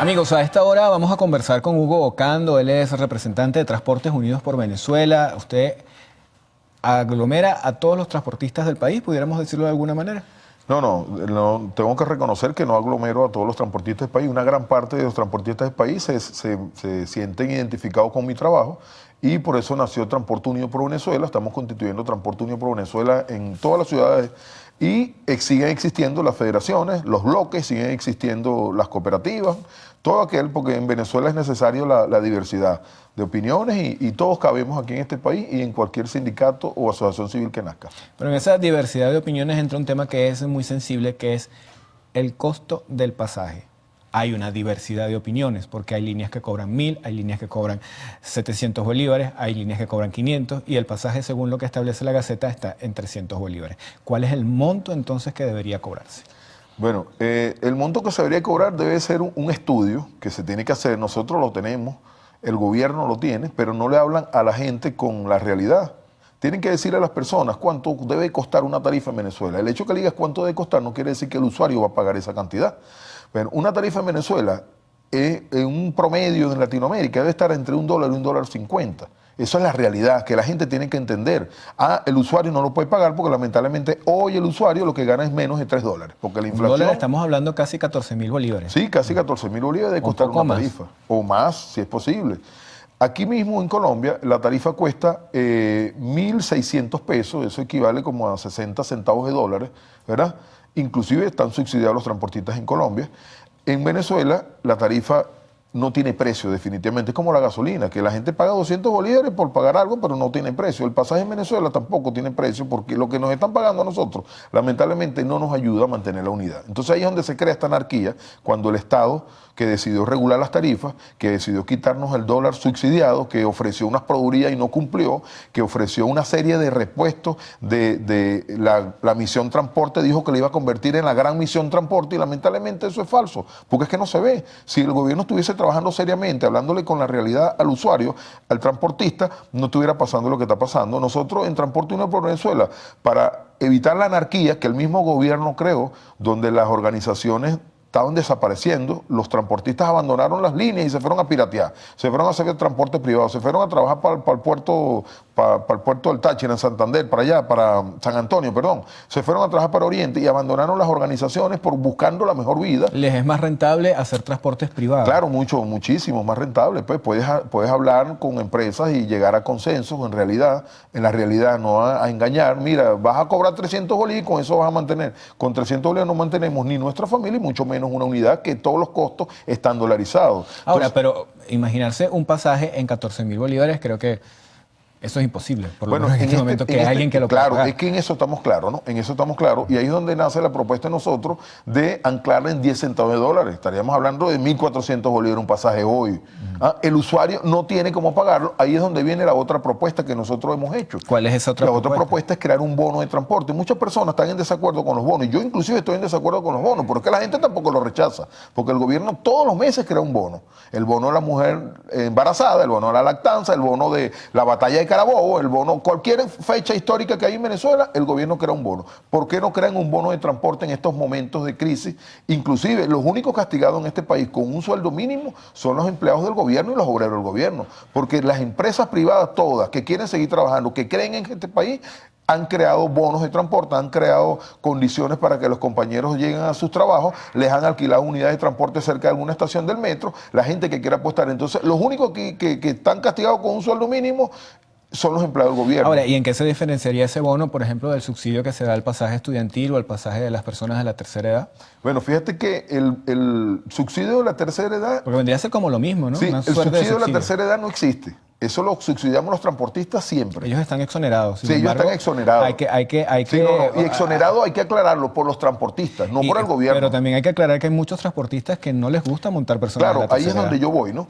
Amigos, a esta hora vamos a conversar con Hugo Ocando. Él es representante de Transportes Unidos por Venezuela. Usted aglomera a todos los transportistas del país, pudiéramos decirlo de alguna manera. No, tengo que reconocer que no aglomero a todos los transportistas del país. Una gran parte de los transportistas del país se sienten identificados con mi trabajo y por eso nació Transporte Unido por Venezuela. Estamos constituyendo Transporte Unido por Venezuela en todas las ciudades y siguen existiendo las federaciones, los bloques, siguen existiendo las cooperativas, todo aquel, porque en Venezuela es necesario la diversidad de opiniones y todos cabemos aquí en este país y en cualquier sindicato o asociación civil que nazca. Pero en esa diversidad de opiniones entra un tema que es muy sensible, que es el costo del pasaje. Hay una diversidad de opiniones, porque hay líneas que cobran 1.000, hay líneas que cobran 700 bolívares, hay líneas que cobran 500 y el pasaje, según lo que establece la Gaceta, está en 300 bolívares. ¿Cuál es el monto entonces que debería cobrarse? Bueno, el monto que se debería cobrar debe ser un estudio que se tiene que hacer. Nosotros lo tenemos, el gobierno lo tiene, pero no le hablan a la gente con la realidad. Tienen que decirle a las personas cuánto debe costar una tarifa en Venezuela. El hecho que le digas cuánto debe costar no quiere decir que el usuario va a pagar esa cantidad. Bueno, una tarifa en Venezuela, en un promedio en Latinoamérica, debe estar entre $1 y $1.50. Eso es la realidad, que la gente tiene que entender. El usuario no lo puede pagar porque lamentablemente hoy el usuario lo que gana es menos de $3, porque la inflación... $1 estamos hablando casi 14.000 bolívares. Sí, casi 14.000 bolívares debe costar una tarifa, o más, si es posible. Aquí mismo en Colombia la tarifa cuesta 1.600 pesos, eso equivale como a 60 centavos de dólares, ¿verdad? Inclusive están subsidiados los transportistas en Colombia. En Venezuela la tarifa no tiene precio definitivamente, es como la gasolina, que la gente paga 200 bolívares por pagar algo, pero no tiene precio. El pasaje en Venezuela tampoco tiene precio porque lo que nos están pagando a nosotros, lamentablemente no nos ayuda a mantener la unidad. Entonces ahí es donde se crea esta anarquía, cuando el Estado, que decidió regular las tarifas, que decidió quitarnos el dólar subsidiado, que ofreció unas proveedurías y no cumplió, que ofreció una serie de repuestos de la misión transporte, dijo que le iba a convertir en la gran misión transporte y lamentablemente eso es falso, porque es que no se ve. Si el gobierno estuviese trabajando seriamente, hablándole con la realidad al usuario, al transportista, no estuviera pasando lo que está pasando. Nosotros en Transporte Unido por Venezuela, para evitar la anarquía que el mismo gobierno creó, donde las organizaciones estaban desapareciendo, los transportistas abandonaron las líneas y se fueron a piratear, se fueron a hacer el transporte privado, se fueron a trabajar para el puerto del Táchira en Santander, para allá, para San Antonio, perdón, se fueron a trabajar para Oriente y abandonaron las organizaciones por buscando la mejor vida. ¿Les es más rentable hacer transportes privados? Claro, muchísimo más rentable. Pues puedes hablar con empresas y llegar a consensos en la realidad, no a engañar. Mira, vas a cobrar 300 bolívares y con eso vas a mantener. Con 300 bolívares no mantenemos ni nuestra familia y mucho menos una unidad que todos los costos están dolarizados. Ahora, pero imaginarse un pasaje en 14.000 bolívares, creo que eso es imposible, por lo menos en este momento, que hay alguien que lo pueda Claro, pagar. es que en eso estamos claros, ¿no? En eso estamos claros. Y ahí es donde nace la propuesta de nosotros de anclarla en 10 centavos de dólares. Estaríamos hablando de 1.400 bolívares un pasaje hoy. El usuario no tiene cómo pagarlo. Ahí es donde viene la otra propuesta que nosotros hemos hecho. ¿Cuál es esa otra propuesta? La otra propuesta es crear un bono de transporte. Muchas personas están en desacuerdo con los bonos. Yo inclusive estoy en desacuerdo con los bonos, pero es que la gente tampoco lo rechaza. Porque el gobierno todos los meses crea un bono. El bono de la mujer embarazada, el bono de la lactancia, el bono de la batalla de Carabobo, el bono, cualquier fecha histórica que hay en Venezuela, el gobierno crea un bono. ¿Por qué no crean un bono de transporte en estos momentos de crisis? Inclusive, los únicos castigados en este país con un sueldo mínimo son los empleados del gobierno y los obreros del gobierno. Porque las empresas privadas todas que quieren seguir trabajando, que creen en este país, han creado bonos de transporte, han creado condiciones para que los compañeros lleguen a sus trabajos, les han alquilado unidades de transporte cerca de alguna estación del metro, la gente que quiera apostar. Entonces, los únicos que están castigados con un sueldo mínimo son los empleados del gobierno. Ahora, ¿y en qué se diferenciaría ese bono, por ejemplo, del subsidio que se da al pasaje estudiantil o al pasaje de las personas de la tercera edad? Bueno, fíjate que el subsidio de la tercera edad... Porque vendría a ser como lo mismo, ¿no? Sí, Una el suerte subsidio de la tercera edad no existe. Eso lo subsidiamos los transportistas siempre. Ellos están exonerados. Sí, ellos están exonerados. Y exonerado hay que aclararlo por los transportistas, no por el gobierno. Pero también hay que aclarar que hay muchos transportistas que no les gusta montar personas de la tercera edad. Ahí es donde yo voy, ¿no?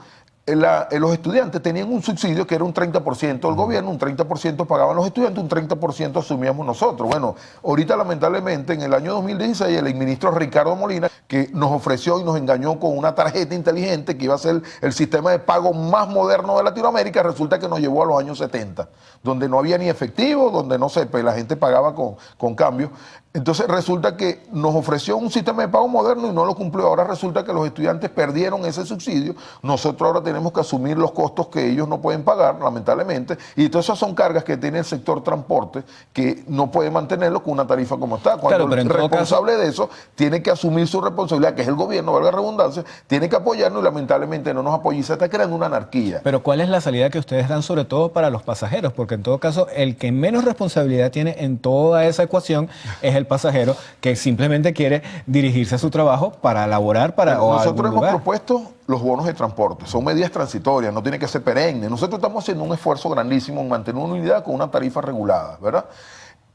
Los estudiantes tenían un subsidio que era un 30% del gobierno, un 30% pagaban los estudiantes, un 30% asumíamos nosotros. Bueno, ahorita lamentablemente en el año 2016 el exministro Ricardo Molina, que nos ofreció y nos engañó con una tarjeta inteligente que iba a ser el sistema de pago más moderno de Latinoamérica, resulta que nos llevó a los años 70, donde no había ni efectivo, donde no sé, pues la gente pagaba con cambio. Entonces resulta que nos ofreció un sistema de pago moderno y no lo cumplió. Ahora resulta que los estudiantes perdieron ese subsidio. Nosotros ahora tenemos que asumir los costos que ellos no pueden pagar, lamentablemente. Y todas esas son cargas que tiene el sector transporte que no puede mantenerlo con una tarifa como está. Cuando pero el responsable de eso tiene que asumir su responsabilidad, que es el gobierno, valga la redundancia, tiene que apoyarnos y lamentablemente no nos apoya y se está creando una anarquía. Pero ¿cuál es la salida que ustedes dan sobre todo para los pasajeros? Porque en todo caso, el que menos responsabilidad tiene en toda esa ecuación es el pasajero que simplemente quiere dirigirse a su trabajo para laborar para o nosotros hemos lugar. propuesto los bonos de transporte, son medidas transitorias, no tiene que ser perenne. Nosotros estamos haciendo un esfuerzo grandísimo en mantener una unidad con una tarifa regulada, ¿verdad?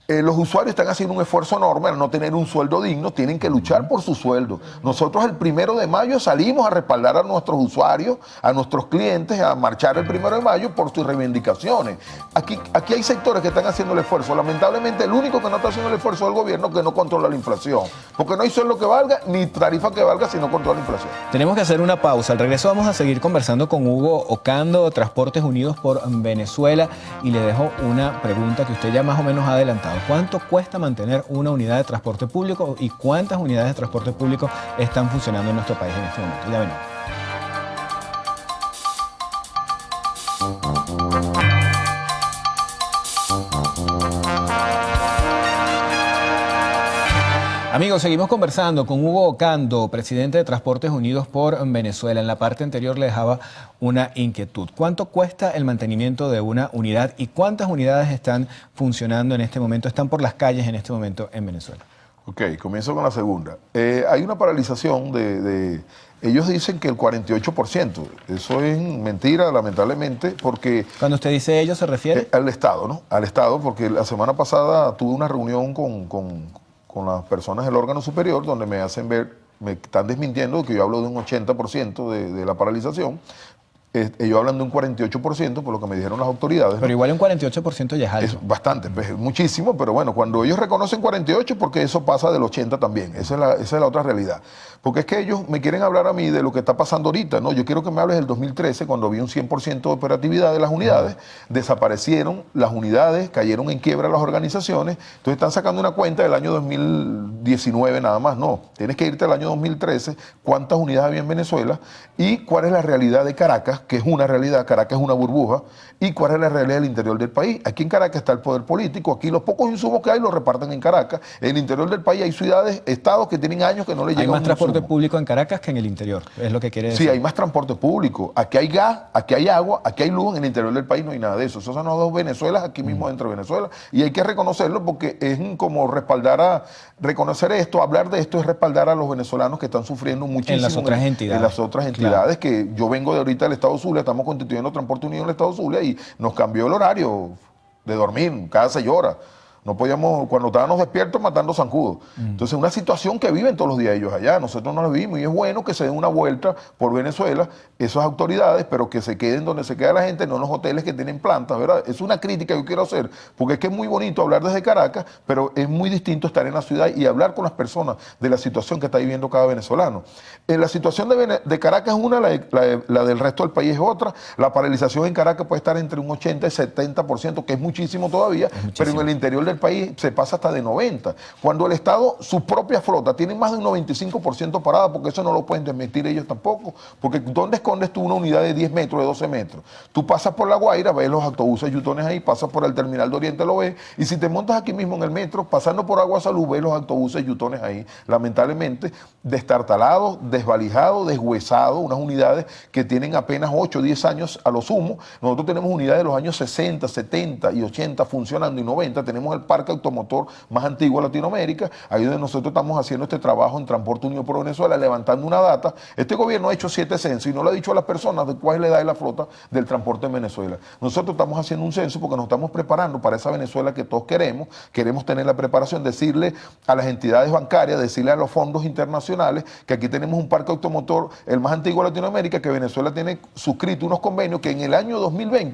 Los usuarios están haciendo un esfuerzo enorme al no tener un sueldo digno, tienen que luchar por su sueldo. Nosotros el 1 de mayo salimos a respaldar a nuestros usuarios, a nuestros clientes, a marchar el 1 de mayo por sus reivindicaciones. Aquí hay sectores que están haciendo el esfuerzo. Lamentablemente el único que no está haciendo el esfuerzo es el gobierno, que no controla la inflación. Porque no hay sueldo que valga, ni tarifa que valga si no controla la inflación. Tenemos que hacer una pausa. Al regreso vamos a seguir conversando con Hugo Ocando, Transportes Unidos por Venezuela, y le dejo una pregunta que usted ya más o menos ha adelantado. ¿Cuánto cuesta mantener una unidad de transporte público y cuántas unidades de transporte público están funcionando en nuestro país en este momento? Ya venimos. Amigos, seguimos conversando con Hugo Ocando, presidente de Transportes Unidos por Venezuela. En la parte anterior le dejaba una inquietud. ¿Cuánto cuesta el mantenimiento de una unidad y cuántas unidades están funcionando en este momento, están por las calles en este momento en Venezuela? Ok, comienzo con la segunda. Hay una paralización ellos dicen que el 48%. Eso es mentira, lamentablemente, porque... Cuando usted dice ellos, ¿se refiere? Al Estado, ¿no? Al Estado, porque la semana pasada tuve una reunión con las personas del órgano superior, donde me hacen ver, me están desmintiendo que yo hablo de un 80% de la paralización. Ellos hablan de un 48%, por lo que me dijeron las autoridades. Pero igual un 48% ya es alto. Es bastante, pues, muchísimo, pero bueno, cuando ellos reconocen 48, porque eso pasa del 80 también. Esa es la otra realidad. Porque es que ellos me quieren hablar a mí de lo que está pasando ahorita, ¿no? Yo quiero que me hables del 2013, cuando había un 100% de operatividad de las unidades, desaparecieron las unidades, cayeron en quiebra las organizaciones, entonces están sacando una cuenta del año 2019 nada más, no. Tienes que irte al año 2013, cuántas unidades había en Venezuela y cuál es la realidad de Caracas, que es una realidad, Caracas es una burbuja, y cuál es la realidad del interior del país. Aquí en Caracas está el poder político, aquí los pocos insumos que hay los reparten en Caracas, en el interior del país hay ciudades, estados que tienen años que no le llegan. Hay más transporte público en Caracas que en el interior, es lo que quiere decir. Sí, hay más transporte público, aquí hay gas, aquí hay agua, aquí hay luz, en el interior del país no hay nada de eso. Esos son las dos Venezuelas aquí mismo dentro de Venezuela, y hay que reconocerlo porque es como reconocer esto, hablar de esto es respaldar a los venezolanos que están sufriendo muchísimo en las otras entidades. En las otras entidades, claro. Que yo vengo de ahorita del Estado Zulia, estamos constituyendo Transporte Unido en el Estado Zulia y nos cambió el horario de dormir cada 6 horas. No podíamos, cuando estábamos despiertos, matando zancudos. Entonces, una situación que viven todos los días ellos allá. Nosotros no la vivimos y es bueno que se den una vuelta por Venezuela, esas autoridades, pero que se queden donde se queda la gente, no en los hoteles que tienen plantas, ¿verdad? Es una crítica que yo quiero hacer, porque es que es muy bonito hablar desde Caracas, pero es muy distinto estar en la ciudad y hablar con las personas de la situación que está viviendo cada venezolano. La situación de Caracas es una, la del resto del país es otra. La paralización en Caracas puede estar entre un 80 y 70%, que es muchísimo todavía, pero en el interior del país se pasa hasta de 90%. Cuando el Estado, su propia flota, tiene más de un 95% parada, porque eso no lo pueden desmentir ellos tampoco, porque ¿dónde escondes tú una unidad de 10 metros, de 12 metros? Tú pasas por La Guaira, ves los autobuses yutones ahí, pasas por el terminal de Oriente, lo ves, y si te montas aquí mismo en el metro, pasando por Agua Salud, ves los autobuses yutones ahí, lamentablemente, destartalados, desvalijados, deshuesados, unas unidades que tienen apenas 8 o 10 años a lo sumo. Nosotros tenemos unidades de los años 60, 70 y 80 funcionando y 90, tenemos el parque automotor más antiguo de Latinoamérica, ahí donde nosotros estamos haciendo este trabajo en Transporte Unido por Venezuela, levantando una data. Este gobierno ha hecho 7 censos y no le ha dicho a las personas de cuál es la edad de la flota del transporte en Venezuela. Nosotros estamos haciendo un censo porque nos estamos preparando para esa Venezuela que todos queremos tener la preparación, decirle a las entidades bancarias, decirle a los fondos internacionales que aquí tenemos un parque automotor, el más antiguo de Latinoamérica, que Venezuela tiene suscrito unos convenios que en el año 2020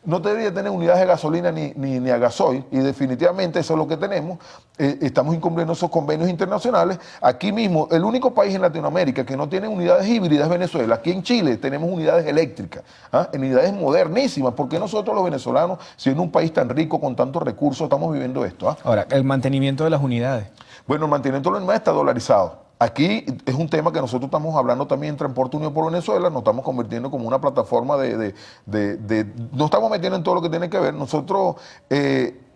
no debería tener unidades de gasolina ni a gasoil, y y definitivamente eso es lo que tenemos. Estamos incumpliendo esos convenios internacionales. Aquí mismo, el único país en Latinoamérica que no tiene unidades híbridas es Venezuela. Aquí en Chile tenemos unidades eléctricas, unidades modernísimas. ¿Por qué nosotros los venezolanos, siendo un país tan rico, con tantos recursos, estamos viviendo esto? Ahora, el mantenimiento de las unidades. Bueno, el mantenimiento de las unidades está dolarizado. Aquí es un tema que nosotros estamos hablando también en Transporte Unido por Venezuela, nos estamos convirtiendo como una plataforma nos estamos metiendo en todo lo que tiene que ver. Nosotros,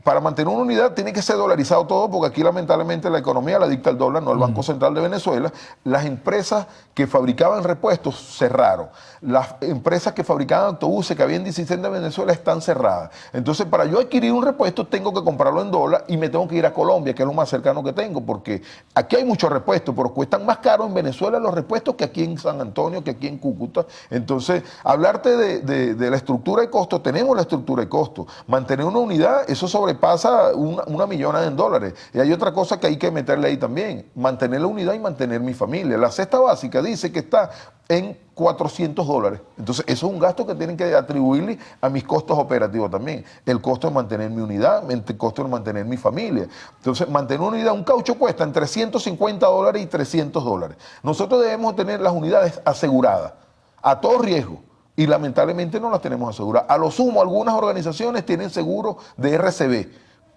para mantener una unidad tiene que ser dolarizado todo, porque aquí lamentablemente la economía la dicta el dólar, no el Banco Central de Venezuela. Las empresas que fabricaban repuestos cerraron. Las empresas que fabricaban autobuses que había en 16 de Venezuela están cerradas. Entonces, para yo adquirir un repuesto tengo que comprarlo en dólar y me tengo que ir a Colombia, que es lo más cercano que tengo, porque aquí hay muchos repuestos, pero cuestan más caro en Venezuela los repuestos que aquí en San Antonio, que aquí en Cúcuta. Entonces, hablarte de la estructura de costo, tenemos la estructura de costo. Mantener una unidad, eso sobrepasa una millonada en dólares. Y hay otra cosa que hay que meterle ahí también, mantener la unidad y mantener mi familia. La cesta básica dice que está en $400. Entonces, eso es un gasto que tienen que atribuirle a mis costos operativos también. El costo de mantener mi unidad, el costo de mantener mi familia. Entonces, mantener una unidad, un caucho cuesta entre $150 y $300. Nosotros debemos tener las unidades aseguradas a todo riesgo. Y lamentablemente no las tenemos aseguradas. A lo sumo, algunas organizaciones tienen seguro de RCB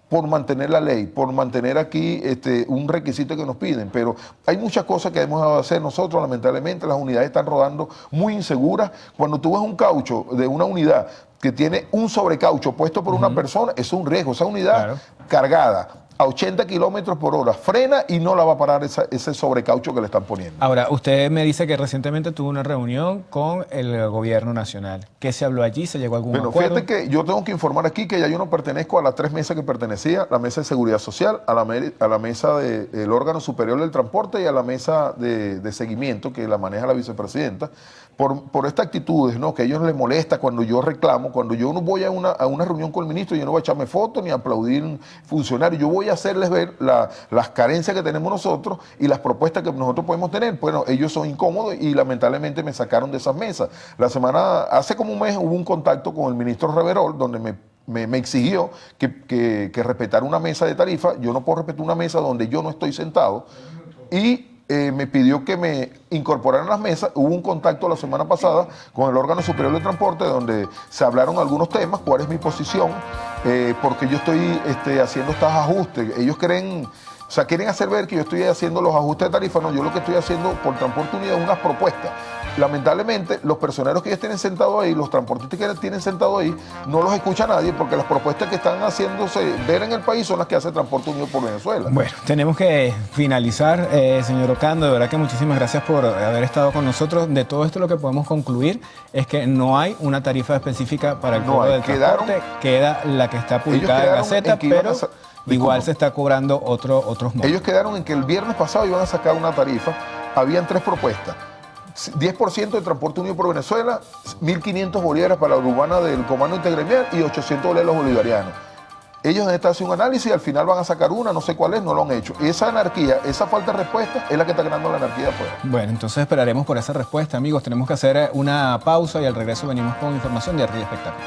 por mantener la ley, por mantener aquí un requisito que nos piden. Pero hay muchas cosas que hemos de hacer nosotros. Lamentablemente las unidades están rodando muy inseguras. Cuando tú ves un caucho de una unidad que tiene un sobrecaucho puesto por una persona, es un riesgo. Esa unidad cargada a 80 kilómetros por hora frena y no la va a parar ese sobrecaucho que le están poniendo. Ahora, usted me dice que recientemente tuvo una reunión con el gobierno nacional. ¿Qué se habló allí? ¿Se llegó a algún acuerdo? Fíjate que yo tengo que informar aquí que ya yo no pertenezco a las 3 mesas que pertenecía, la mesa de seguridad social, a la mesa del órgano superior del transporte y a la mesa de seguimiento que la maneja la vicepresidenta, por estas actitudes, ¿no? Que a ellos les molesta cuando yo reclamo, cuando yo no voy a una reunión con el ministro, yo no voy a echarme fotos ni a aplaudir funcionarios, yo voy a hacerles ver las carencias que tenemos nosotros y las propuestas que nosotros podemos tener. Bueno, ellos son incómodos y lamentablemente me sacaron de esas mesas. Hace como un mes hubo un contacto con el ministro Reverol, donde me exigió que respetara una mesa de tarifa. Yo no puedo respetar una mesa donde yo no estoy sentado. Y me pidió que me incorporaran las mesas. Hubo un contacto la semana pasada con el órgano superior del transporte donde se hablaron algunos temas, cuál es mi posición, porque yo estoy haciendo estos ajustes. Ellos quieren hacer ver que yo estoy haciendo los ajustes de tarifa. No, yo lo que estoy haciendo por Transporte Unido es unas propuestas. Lamentablemente, los personeros que ya tienen sentados ahí, los transportistas que tienen sentados ahí, no los escucha nadie porque las propuestas que están haciéndose ver en el país son las que hace Transporte Unido por Venezuela. Bueno, tenemos que finalizar, señor Ocando. De verdad que muchísimas gracias por haber estado con nosotros. De todo esto lo que podemos concluir es que no hay una tarifa específica para el cobro del transporte. Queda la que está publicada en Gaceta, pero igual se está cobrando otros montos. Ellos quedaron en que el viernes pasado iban a sacar una tarifa. Habían 3 propuestas. 10% de Transporte Unido por Venezuela, 1.500 bolívares para la urbana del Comando Intergremial y 800 bolívares los bolivarianos. Ellos han estado haciendo un análisis y al final van a sacar una, no sé cuál es, no lo han hecho. Esa anarquía, esa falta de respuesta es la que está creando la anarquía afuera. Bueno, entonces esperaremos por esa respuesta, amigos. Tenemos que hacer una pausa y al regreso venimos con información de Arriba Espectáculo.